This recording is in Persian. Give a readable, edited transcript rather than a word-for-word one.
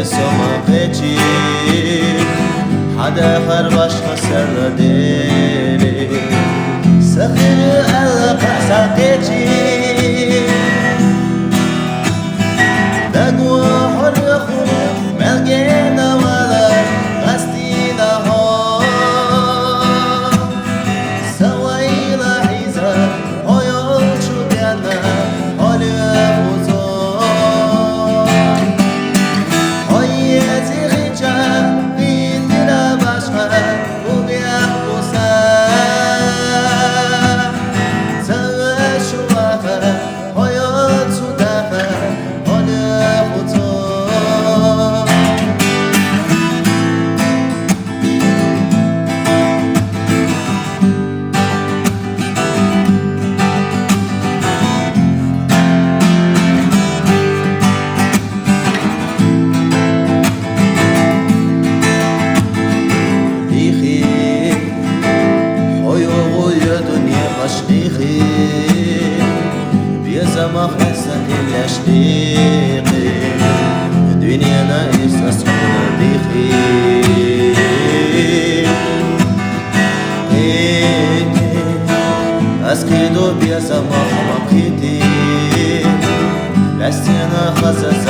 سماقتي حدا خربش خسر ديري سخر ألقى ساقتي دقوة حر خروج ملقينا ولا غستينا هون سوينا عيزة هيوت شو كنا عشقيخي بيزا ما خلصت إلا شقيقي الدنيا ناقص أسكن بيخي أسكيدو بيزا ما خمقيتي بس أنا خزز